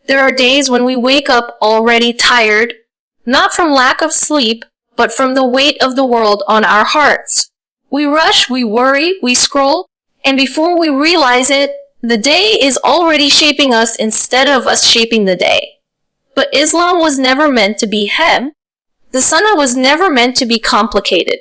There are days when we wake up already tired, not from lack of sleep, but from the weight of the world on our hearts. We rush, we worry, we scroll, and before we realize it, the day is already shaping us instead of us shaping the day. But Islam was never meant to be heavy. The Sunnah was never meant to be complicated.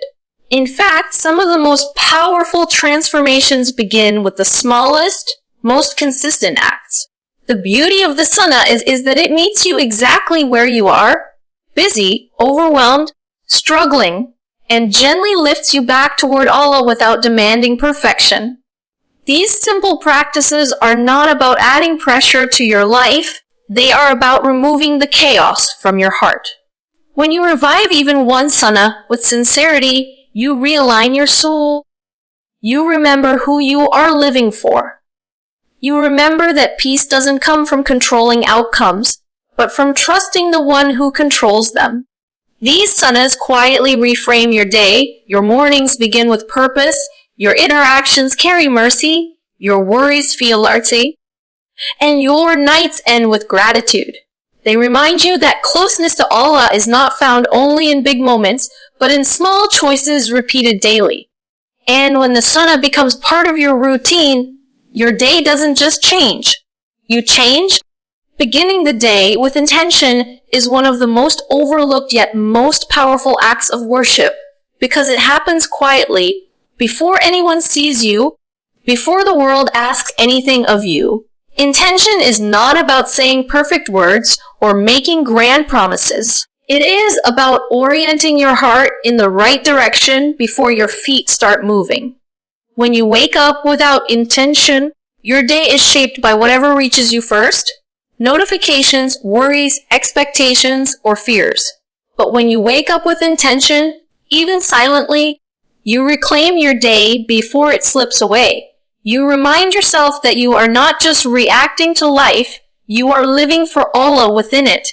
In fact, some of the most powerful transformations begin with the smallest, most consistent acts. The beauty of the Sunnah is that it meets you exactly where you are, busy, overwhelmed, struggling, and gently lifts you back toward Allah without demanding perfection. These simple practices are not about adding pressure to your life, they are about removing the chaos from your heart. When you revive even one Sunnah with sincerity, you realign your soul. You remember who you are living for. You remember that peace doesn't come from controlling outcomes, but from trusting the one who controls them. These Sunnahs quietly reframe your day, your mornings begin with purpose, your interactions carry mercy, your worries feel lighter, and your nights end with gratitude. They remind you that closeness to Allah is not found only in big moments, but in small choices repeated daily. And when the Sunnah becomes part of your routine, your day doesn't just change. You change. Beginning the day with intention is one of the most overlooked yet most powerful acts of worship because it happens quietly, before anyone sees you, before the world asks anything of you. Intention is not about saying perfect words or making grand promises. It is about orienting your heart in the right direction before your feet start moving. When you wake up without intention, your day is shaped by whatever reaches you first: notifications, worries, expectations, or fears. But when you wake up with intention, even silently, you reclaim your day before it slips away. You remind yourself that you are not just reacting to life, you are living for Allah within it.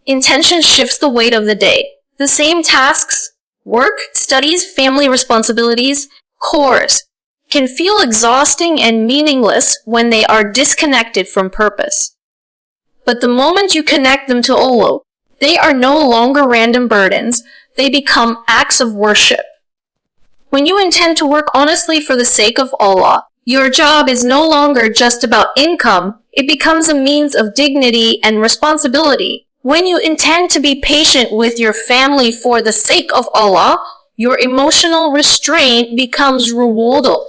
Intention shifts the weight of the day. The same tasks, work, studies, family responsibilities, chores, can feel exhausting and meaningless when they are disconnected from purpose. But the moment you connect them to Allah, they are no longer random burdens, they become acts of worship. When you intend to work honestly for the sake of Allah, your job is no longer just about income, it becomes a means of dignity and responsibility. When you intend to be patient with your family for the sake of Allah, your emotional restraint becomes rewardable.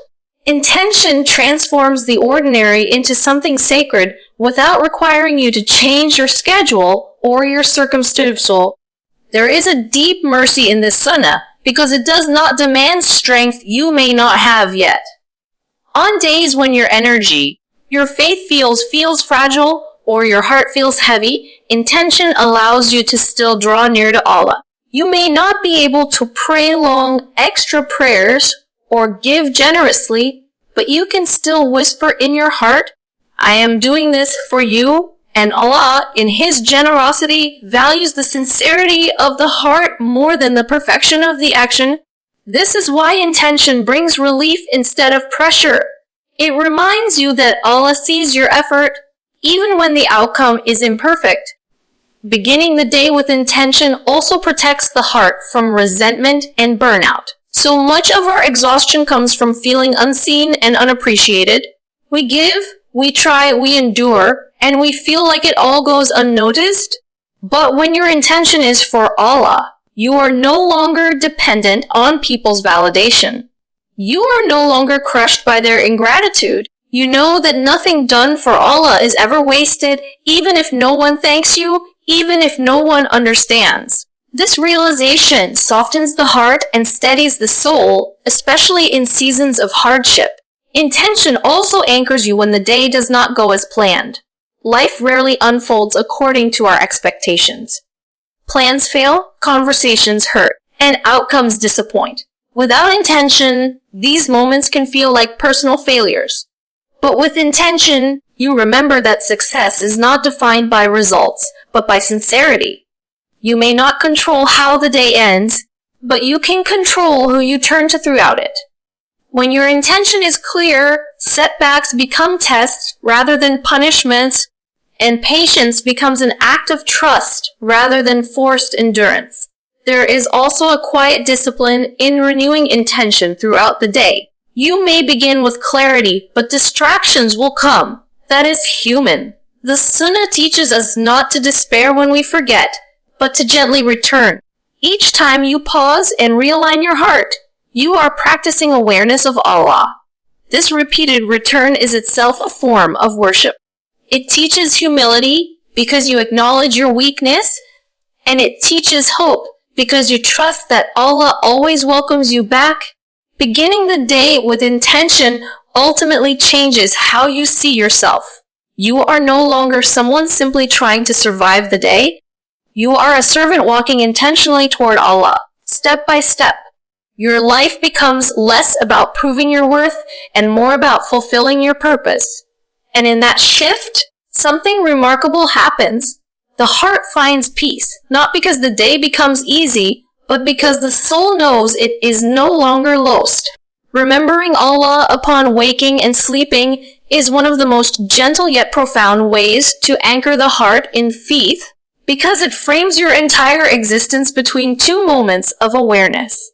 Intention transforms the ordinary into something sacred without requiring you to change your schedule or your circumstances. There is a deep mercy in this Sunnah because it does not demand strength you may not have yet. On days when your energy, your faith feels fragile, or your heart feels heavy, intention allows you to still draw near to Allah. You may not be able to pray long extra prayers or give generously, but you can still whisper in your heart, I am doing this for you, and Allah, in His generosity, values the sincerity of the heart more than the perfection of the action. This is why intention brings relief instead of pressure. It reminds you that Allah sees your effort, even when the outcome is imperfect. Beginning the day with intention also protects the heart from resentment and burnout. So much of our exhaustion comes from feeling unseen and unappreciated. We give, we try, we endure, and we feel like it all goes unnoticed. But when your intention is for Allah, you are no longer dependent on people's validation. You are no longer crushed by their ingratitude. You know that nothing done for Allah is ever wasted, even if no one thanks you, even if no one understands. This realization softens the heart and steadies the soul, especially in seasons of hardship. Intention also anchors you when the day does not go as planned. Life rarely unfolds according to our expectations. Plans fail, conversations hurt, and outcomes disappoint. Without intention, these moments can feel like personal failures. But with intention, you remember that success is not defined by results, but by sincerity. You may not control how the day ends, but you can control who you turn to throughout it. When your intention is clear, setbacks become tests rather than punishments, and patience becomes an act of trust rather than forced endurance. There is also a quiet discipline in renewing intention throughout the day. You may begin with clarity, but distractions will come. That is human. The Sunnah teaches us not to despair when we forget, but to gently return. Each time you pause and realign your heart, you are practicing awareness of Allah. This repeated return is itself a form of worship. It teaches humility because you acknowledge your weakness, and it teaches hope because you trust that Allah always welcomes you back. Beginning the day with intention ultimately changes how you see yourself. You are no longer someone simply trying to survive the day. You are a servant walking intentionally toward Allah, step by step. Your life becomes less about proving your worth and more about fulfilling your purpose. And in that shift, something remarkable happens. The heart finds peace, not because the day becomes easy, but because the soul knows it is no longer lost. Remembering Allah upon waking and sleeping is one of the most gentle yet profound ways to anchor the heart in faith, because it frames your entire existence between two moments of awareness.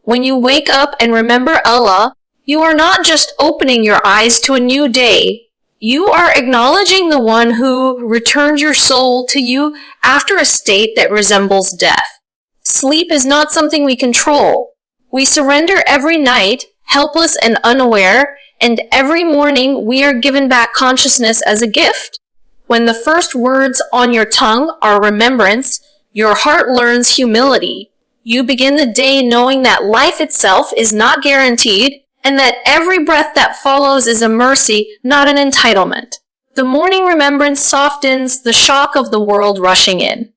When you wake up and remember Allah, you are not just opening your eyes to a new day. You are acknowledging the one who returned your soul to you after a state that resembles death. Sleep is not something we control. We surrender every night, helpless and unaware, and every morning we are given back consciousness as a gift. When the first words on your tongue are remembrance, your heart learns humility. You begin the day knowing that life itself is not guaranteed, and that every breath that follows is a mercy, not an entitlement. The morning remembrance softens the shock of the world rushing in.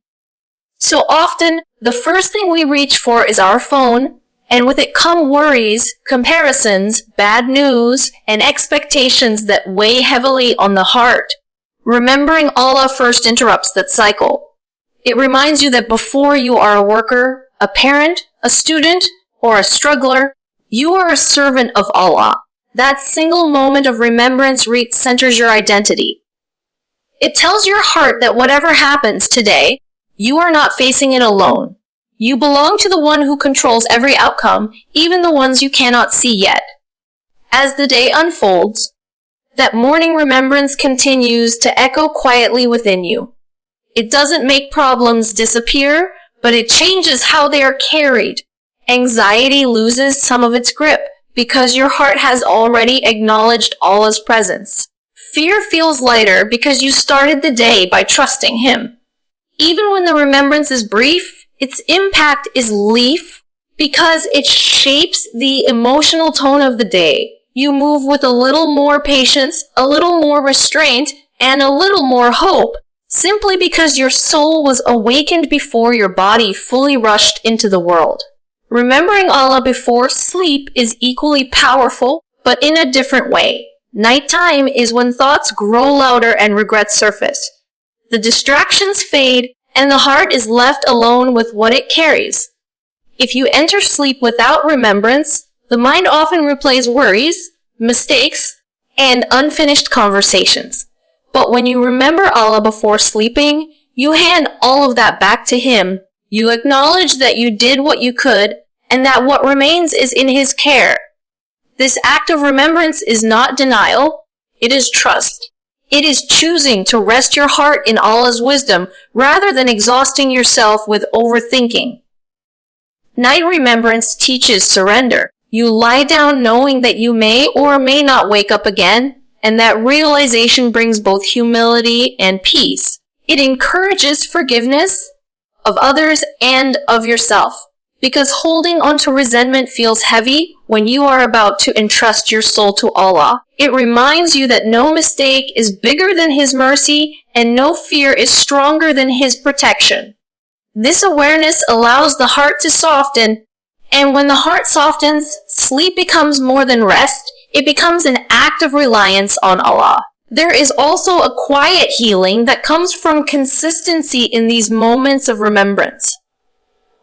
So often, the first thing we reach for is our phone, and with it come worries, comparisons, bad news, and expectations that weigh heavily on the heart. Remembering Allah first interrupts that cycle. It reminds you that before you are a worker, a parent, a student, or a struggler, you are a servant of Allah. That single moment of remembrance centers your identity. It tells your heart that whatever happens today, you are not facing it alone. You belong to the one who controls every outcome, even the ones you cannot see yet. As the day unfolds, that morning remembrance continues to echo quietly within you. It doesn't make problems disappear, but it changes how they are carried. Anxiety loses some of its grip because your heart has already acknowledged Allah's presence. Fear feels lighter because you started the day by trusting Him. Even when the remembrance is brief, its impact is leaf because it shapes the emotional tone of the day. You move with a little more patience, a little more restraint, and a little more hope, simply because your soul was awakened before your body fully rushed into the world. Remembering Allah before sleep is equally powerful, but in a different way. Nighttime is when thoughts grow louder and regrets surface. The distractions fade, and the heart is left alone with what it carries. If you enter sleep without remembrance, the mind often replays worries, mistakes, and unfinished conversations. But when you remember Allah before sleeping, you hand all of that back to Him. You acknowledge that you did what you could, and that what remains is in His care. This act of remembrance is not denial, it is trust. It is choosing to rest your heart in Allah's wisdom rather than exhausting yourself with overthinking. Night remembrance teaches surrender. You lie down knowing that you may or may not wake up again, and that realization brings both humility and peace. It encourages forgiveness of others and of yourself, because holding onto resentment feels heavy when you are about to entrust your soul to Allah. It reminds you that no mistake is bigger than His mercy, and no fear is stronger than His protection. This awareness allows the heart to soften, and when the heart softens, sleep becomes more than rest. It becomes an act of reliance on Allah. There is also a quiet healing that comes from consistency in these moments of remembrance.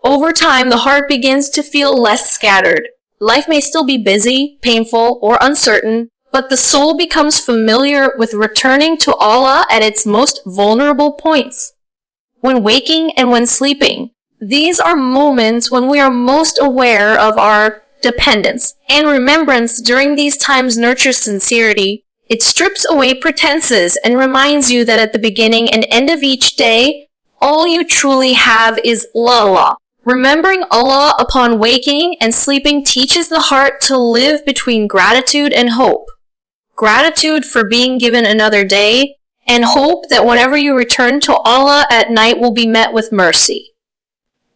Over time, the heart begins to feel less scattered. Life may still be busy, painful, or uncertain, but the soul becomes familiar with returning to Allah at its most vulnerable points. When waking and when sleeping, these are moments when we are most aware of our dependence, and remembrance during these times nurtures sincerity. It strips away pretenses and reminds you that at the beginning and end of each day, all you truly have is Allah. Remembering Allah upon waking and sleeping teaches the heart to live between gratitude and hope. Gratitude for being given another day, and hope that whenever you return to Allah at night will be met with mercy.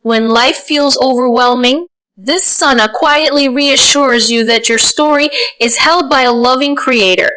When life feels overwhelming, this sunnah quietly reassures you that your story is held by a loving Creator.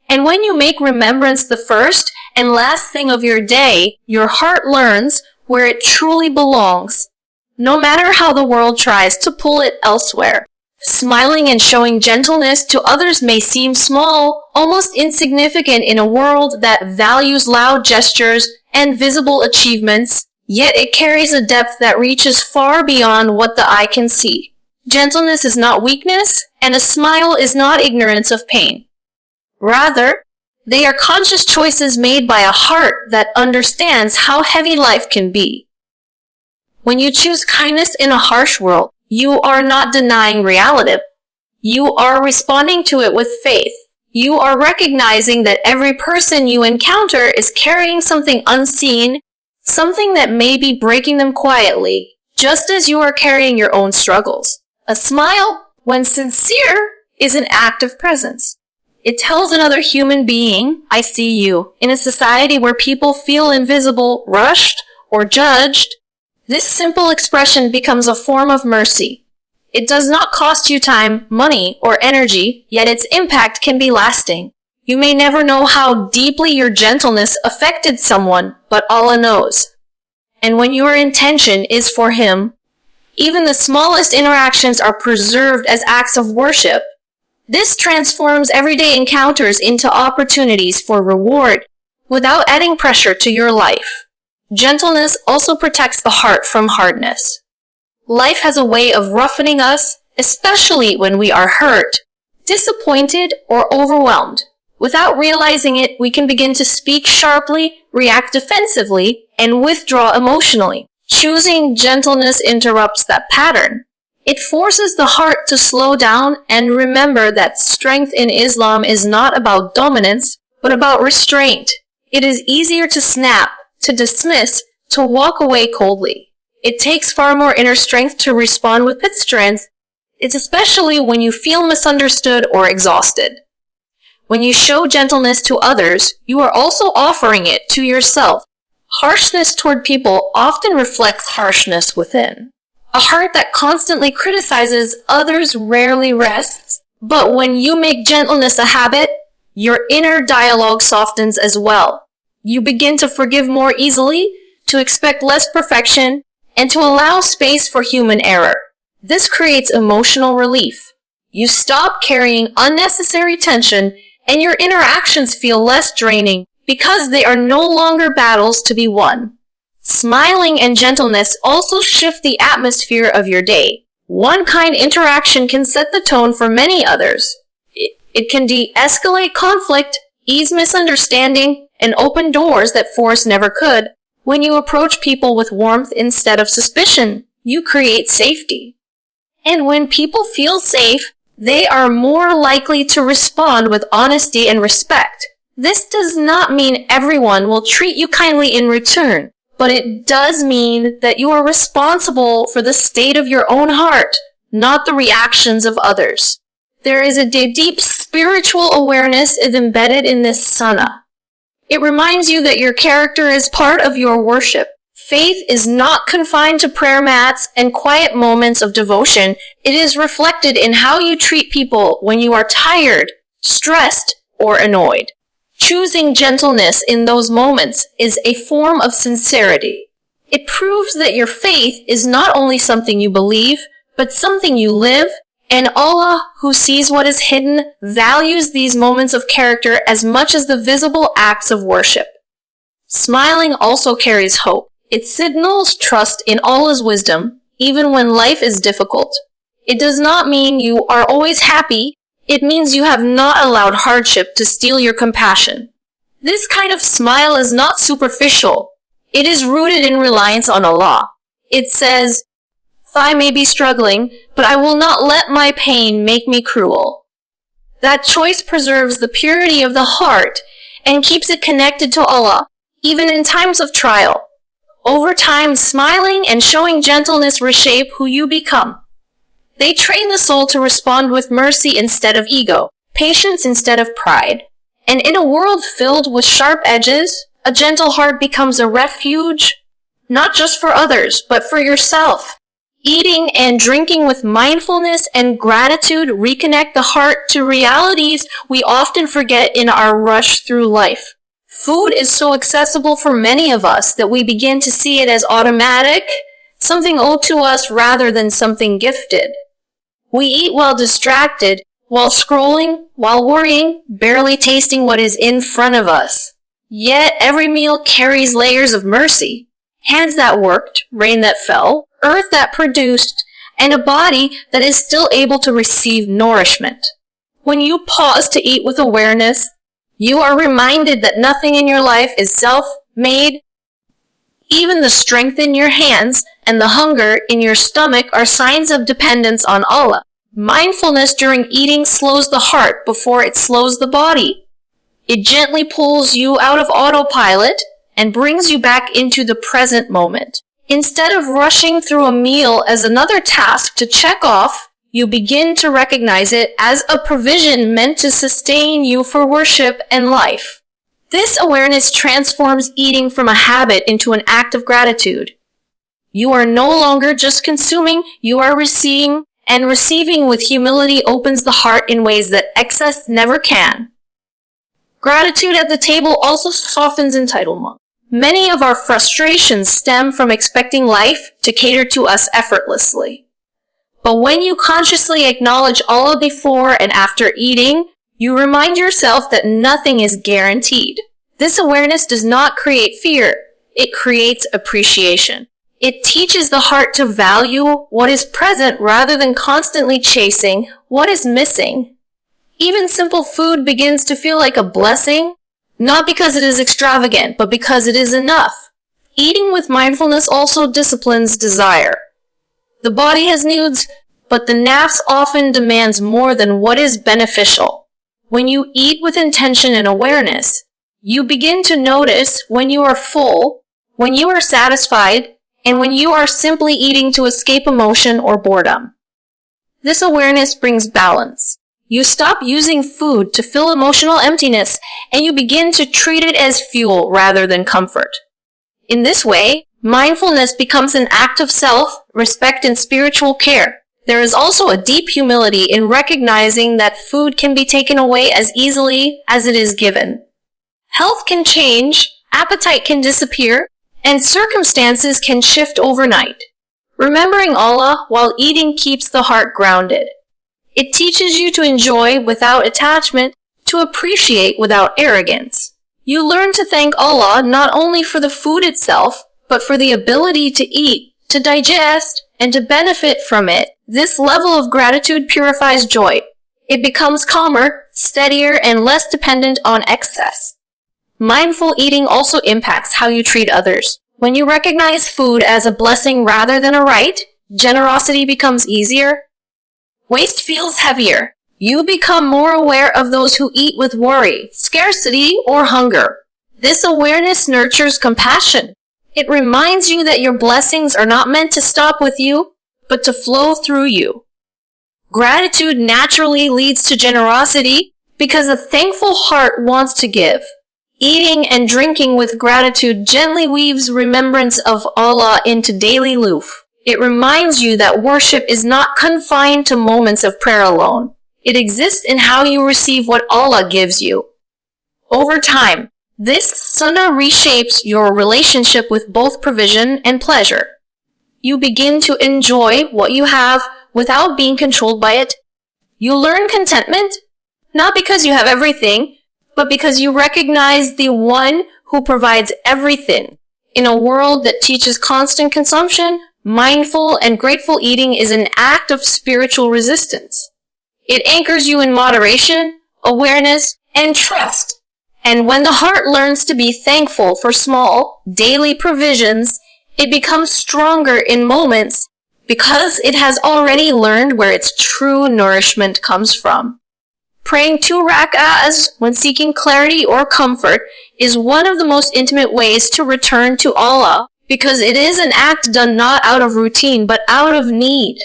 And when you make remembrance the first and last thing of your day, your heart learns where it truly belongs, no matter how the world tries to pull it elsewhere. Smiling and showing gentleness to others may seem small, almost insignificant in a world that values loud gestures and visible achievements, yet it carries a depth that reaches far beyond what the eye can see. Gentleness is not weakness, and a smile is not ignorance of pain. Rather, they are conscious choices made by a heart that understands how heavy life can be. When you choose kindness in a harsh world, you are not denying reality. You are responding to it with faith. You are recognizing that every person you encounter is carrying something unseen, something that may be breaking them quietly, just as you are carrying your own struggles. A smile, when sincere, is an act of presence. It tells another human being, I see you. In a society where people feel invisible, rushed, or judged, this simple expression becomes a form of mercy. It does not cost you time, money, or energy, yet its impact can be lasting. You may never know how deeply your gentleness affected someone, but Allah knows. And when your intention is for Him, even the smallest interactions are preserved as acts of worship. This transforms everyday encounters into opportunities for reward without adding pressure to your life. Gentleness also protects the heart from hardness. Life has a way of roughening us, especially when we are hurt, disappointed, or overwhelmed. Without realizing it, we can begin to speak sharply, react defensively, and withdraw emotionally. Choosing gentleness interrupts that pattern. It forces the heart to slow down and remember that strength in Islam is not about dominance, but about restraint. It is easier to snap, to dismiss, to walk away coldly. It takes far more inner strength to respond with strength. It's especially when you feel misunderstood or exhausted. When you show gentleness to others, you are also offering it to yourself. Harshness toward people often reflects harshness within. A heart that constantly criticizes others rarely rests, but when you make gentleness a habit, your inner dialogue softens as well. You begin to forgive more easily, to expect less perfection, and to allow space for human error. This creates emotional relief. You stop carrying unnecessary tension, and your interactions feel less draining because they are no longer battles to be won. Smiling and gentleness also shift the atmosphere of your day. One kind interaction can set the tone for many others. It can de-escalate conflict, ease misunderstanding, and open doors that force never could. When you approach people with warmth instead of suspicion, you create safety. And when people feel safe, they are more likely to respond with honesty and respect. This does not mean everyone will treat you kindly in return, but it does mean that you are responsible for the state of your own heart, not the reactions of others. There is a deep spiritual awareness embedded in this sunnah. It reminds you that your character is part of your worship. Faith is not confined to prayer mats and quiet moments of devotion. It is reflected in how you treat people when you are tired, stressed, or annoyed. Choosing gentleness in those moments is a form of sincerity. It proves that your faith is not only something you believe, but something you live, and Allah, who sees what is hidden, values these moments of character as much as the visible acts of worship. Smiling also carries hope. It signals trust in Allah's wisdom, even when life is difficult. It does not mean you are always happy. It means you have not allowed hardship to steal your compassion. This kind of smile is not superficial. It is rooted in reliance on Allah. It says, I may be struggling, but I will not let my pain make me cruel. That choice preserves the purity of the heart and keeps it connected to Allah, even in times of trial. Over time, smiling and showing gentleness reshape who you become. They train the soul to respond with mercy instead of ego, patience instead of pride. And in a world filled with sharp edges, a gentle heart becomes a refuge, not just for others, but for yourself. Eating and drinking with mindfulness and gratitude reconnect the heart to realities we often forget in our rush through life. Food is so accessible for many of us that we begin to see it as automatic, something owed to us rather than something gifted. We eat while distracted, while scrolling, while worrying, barely tasting what is in front of us. Yet every meal carries layers of mercy. Hands that worked, rain that fell, earth that produced, and a body that is still able to receive nourishment. When you pause to eat with awareness, you are reminded that nothing in your life is self-made. Even the strength in your hands and the hunger in your stomach are signs of dependence on Allah. Mindfulness during eating slows the heart before it slows the body. It gently pulls you out of autopilot and brings you back into the present moment. Instead of rushing through a meal as another task to check off, you begin to recognize it as a provision meant to sustain you for worship and life. This awareness transforms eating from a habit into an act of gratitude. You are no longer just consuming, you are receiving, and receiving with humility opens the heart in ways that excess never can. Gratitude at the table also softens entitlement. Many of our frustrations stem from expecting life to cater to us effortlessly. But when you consciously acknowledge Allah before and after eating, you remind yourself that nothing is guaranteed. This awareness does not create fear, it creates appreciation. It teaches the heart to value what is present rather than constantly chasing what is missing. Even simple food begins to feel like a blessing, not because it is extravagant, but because it is enough. Eating with mindfulness also disciplines desire. The body has needs, but the nafs often demands more than what is beneficial. When you eat with intention and awareness, you begin to notice when you are full, when you are satisfied, and when you are simply eating to escape emotion or boredom. This awareness brings balance. You stop using food to fill emotional emptiness, and you begin to treat it as fuel rather than comfort. In this way, mindfulness becomes an act of self-respect and spiritual care. There is also a deep humility in recognizing that food can be taken away as easily as it is given. Health can change, appetite can disappear, and circumstances can shift overnight. Remembering Allah while eating keeps the heart grounded. It teaches you to enjoy without attachment, to appreciate without arrogance. You learn to thank Allah not only for the food itself, but for the ability to eat, to digest, and to benefit from it. This level of gratitude purifies joy. It becomes calmer, steadier, and less dependent on excess. Mindful eating also impacts how you treat others. When you recognize food as a blessing rather than a right, generosity becomes easier. Waste feels heavier. You become more aware of those who eat with worry, scarcity, or hunger. This awareness nurtures compassion. It reminds you that your blessings are not meant to stop with you, but to flow through you. Gratitude naturally leads to generosity because a thankful heart wants to give. Eating and drinking with gratitude gently weaves remembrance of Allah into daily life. It reminds you that worship is not confined to moments of prayer alone. It exists in how you receive what Allah gives you. Over time, this sunnah reshapes your relationship with both provision and pleasure. You begin to enjoy what you have without being controlled by it. You learn contentment, not because you have everything, but because you recognize the one who provides everything. In a world that teaches constant consumption, mindful and grateful eating is an act of spiritual resistance. It anchors you in moderation, awareness, and trust. And when the heart learns to be thankful for small, daily provisions, it becomes stronger in moments because it has already learned where its true nourishment comes from. Praying 2 rak'ahs when seeking clarity or comfort is one of the most intimate ways to return to Allah, because it is an act done not out of routine but out of need.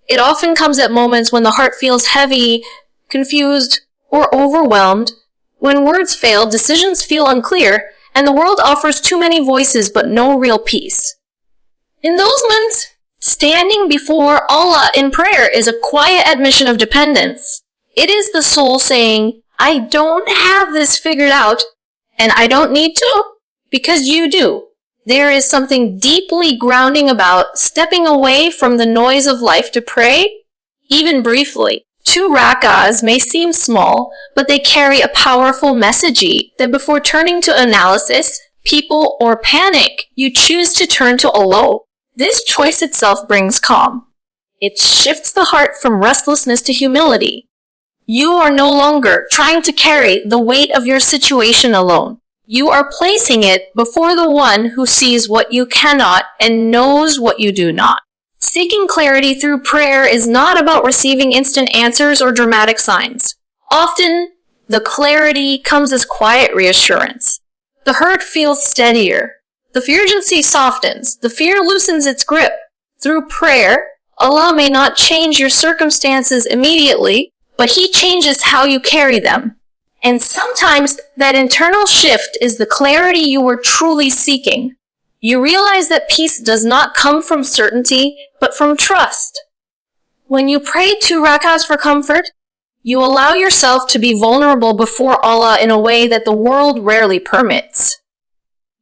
It often comes at moments when the heart feels heavy, confused, or overwhelmed, when words fail, decisions feel unclear, and the world offers too many voices but no real peace. In those moments, standing before Allah in prayer is a quiet admission of dependence. It is the soul saying, I don't have this figured out, and I don't need to, because you do. There is something deeply grounding about stepping away from the noise of life to pray, even briefly. 2 rak'ahs may seem small, but they carry a powerful message that before turning to analysis, people, or panic, you choose to turn to Allah. This choice itself brings calm. It shifts the heart from restlessness to humility. You are no longer trying to carry the weight of your situation alone. You are placing it before the one who sees what you cannot and knows what you do not. Seeking clarity through prayer is not about receiving instant answers or dramatic signs. Often, the clarity comes as quiet reassurance. The hurt feels steadier. The urgency softens. The fear loosens its grip. Through prayer, Allah may not change your circumstances immediately, but He changes how you carry them. And sometimes that internal shift is the clarity you were truly seeking. You realize that peace does not come from certainty, but from trust. When you pray 2 rak'ahs for comfort, you allow yourself to be vulnerable before Allah in a way that the world rarely permits.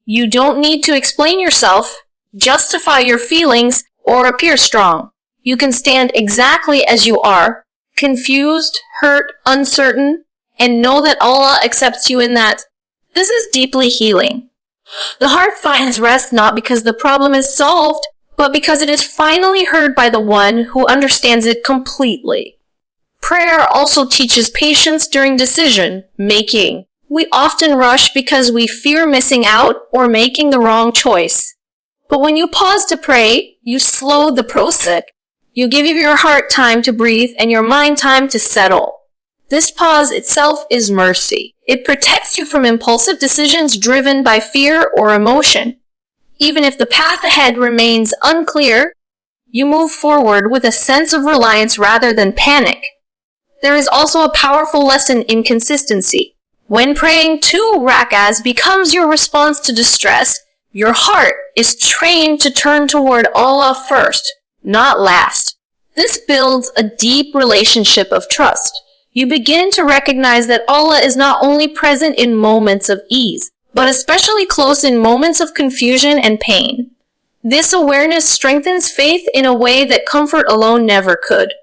You don't need to explain yourself, justify your feelings, or appear strong. You can stand exactly as you are, confused, hurt, uncertain, and know that Allah accepts you in that. This is deeply healing. The heart finds rest not because the problem is solved, but because it is finally heard by the one who understands it completely. Prayer also teaches patience during decision making. We often rush because we fear missing out or making the wrong choice. But when you pause to pray, you slow the process. You give your heart time to breathe and your mind time to settle. This pause itself is mercy. It protects you from impulsive decisions driven by fear or emotion. Even if the path ahead remains unclear, you move forward with a sense of reliance rather than panic. There is also a powerful lesson in consistency. When praying 2 rak'ahs becomes your response to distress, your heart is trained to turn toward Allah first, not last. This builds a deep relationship of trust. You begin to recognize that Allah is not only present in moments of ease, but especially close in moments of confusion and pain. This awareness strengthens faith in a way that comfort alone never could.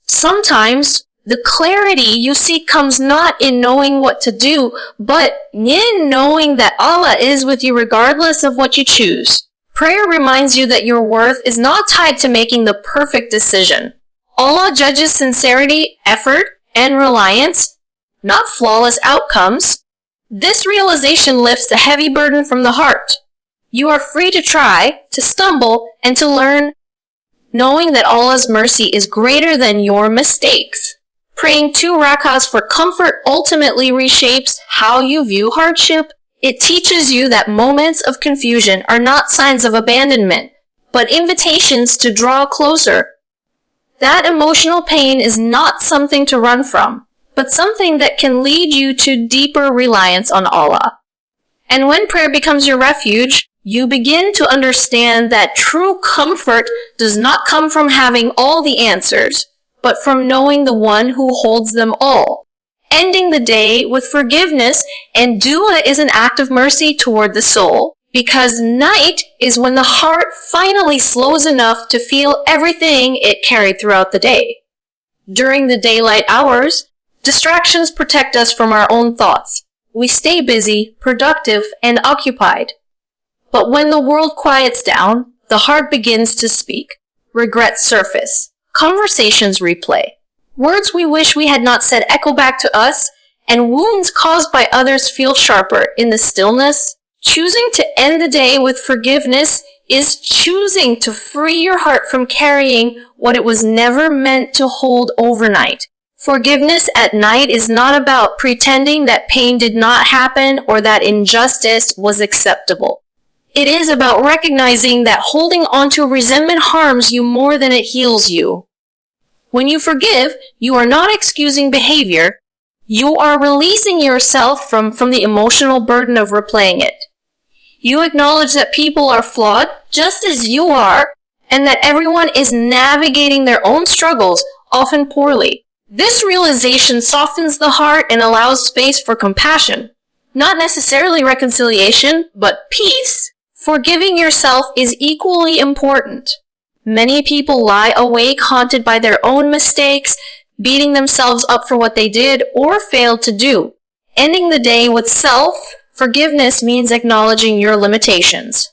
Sometimes, the clarity you seek comes not in knowing what to do, but in knowing that Allah is with you regardless of what you choose. Prayer reminds you that your worth is not tied to making the perfect decision. Allah judges sincerity, effort, and reliance, not flawless outcomes. This realization lifts the heavy burden from the heart. You are free to try, to stumble, and to learn, knowing that Allah's mercy is greater than your mistakes. Praying 2 rak'ahs for comfort ultimately reshapes how you view hardship. It teaches you that moments of confusion are not signs of abandonment, but invitations to draw closer. That emotional pain is not something to run from, but something that can lead you to deeper reliance on Allah. And when prayer becomes your refuge, you begin to understand that true comfort does not come from having all the answers, but from knowing the one who holds them all. Ending the day with forgiveness and dua is an act of mercy toward the soul, because night is when the heart finally slows enough to feel everything it carried throughout the day. During the daylight hours, distractions protect us from our own thoughts. We stay busy, productive, and occupied. But when the world quiets down, the heart begins to speak. Regrets surface. Conversations replay. Words we wish we had not said echo back to us, and wounds caused by others feel sharper in the stillness. Choosing to end the day with forgiveness is choosing to free your heart from carrying what it was never meant to hold overnight. Forgiveness at night is not about pretending that pain did not happen or that injustice was acceptable. It is about recognizing that holding on to resentment harms you more than it heals you. When you forgive, you are not excusing behavior. You are releasing yourself from the emotional burden of replaying it. You acknowledge that people are flawed just as you are, and that everyone is navigating their own struggles, often poorly. This realization softens the heart and allows space for compassion. Not necessarily reconciliation, but peace. Forgiving yourself is equally important. Many people lie awake haunted by their own mistakes, beating themselves up for what they did or failed to do. Ending the day with self-forgiveness means acknowledging your limitations.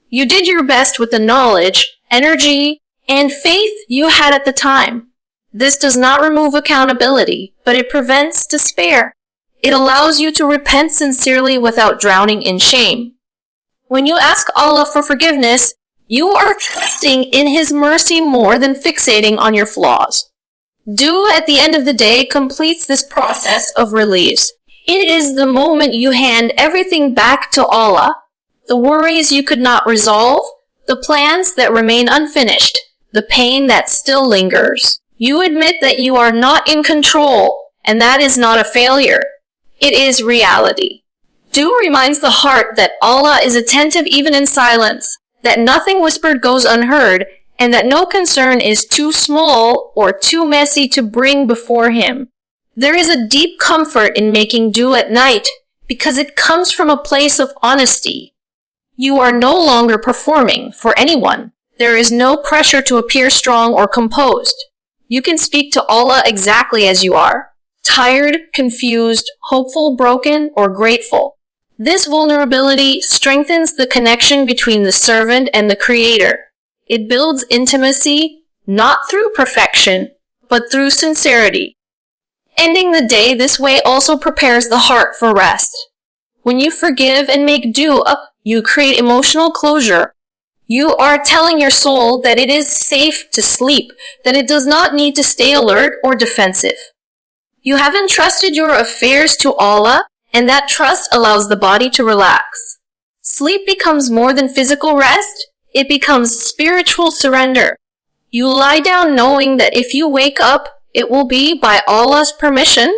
You did your best with the knowledge, energy, and faith you had at the time. This does not remove accountability, but it prevents despair. It allows you to repent sincerely without drowning in shame. When you ask Allah for forgiveness, you are trusting in His mercy more than fixating on your flaws. Dua at the end of the day completes this process of release. It is the moment you hand everything back to Allah, the worries you could not resolve, the plans that remain unfinished, the pain that still lingers. You admit that you are not in control, and that is not a failure. It is reality. Dua reminds the heart that Allah is attentive even in silence, that nothing whispered goes unheard, and that no concern is too small or too messy to bring before Him. There is a deep comfort in making dua at night because it comes from a place of honesty. You are no longer performing for anyone. There is no pressure to appear strong or composed. You can speak to Allah exactly as you are, tired, confused, hopeful, broken, or grateful. This vulnerability strengthens the connection between the servant and the Creator. It builds intimacy, not through perfection, but through sincerity. Ending the day this way also prepares the heart for rest. When you forgive and make dua, you create emotional closure. You are telling your soul that it is safe to sleep, that it does not need to stay alert or defensive. You have entrusted your affairs to Allah, and that trust allows the body to relax. Sleep becomes more than physical rest, it becomes spiritual surrender. You lie down knowing that if you wake up, it will be by Allah's permission,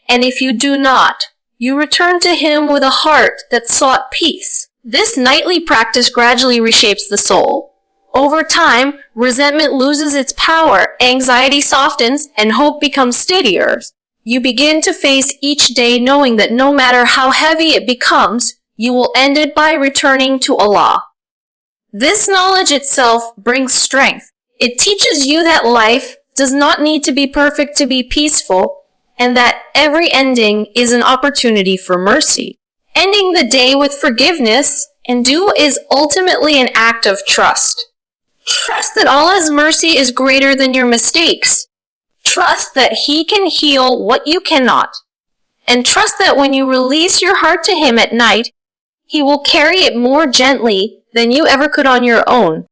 and if you do not, you return to Him with a heart that sought peace. This nightly practice gradually reshapes the soul. Over time, resentment loses its power, anxiety softens, and hope becomes steadier. You begin to face each day knowing that no matter how heavy it becomes, you will end it by returning to Allah. This knowledge itself brings strength. It teaches you that life does not need to be perfect to be peaceful, and that every ending is an opportunity for mercy. Ending the day with forgiveness and dua is ultimately an act of trust. Trust that Allah's mercy is greater than your mistakes. Trust that He can heal what you cannot. And trust that when you release your heart to Him at night, He will carry it more gently than you ever could on your own.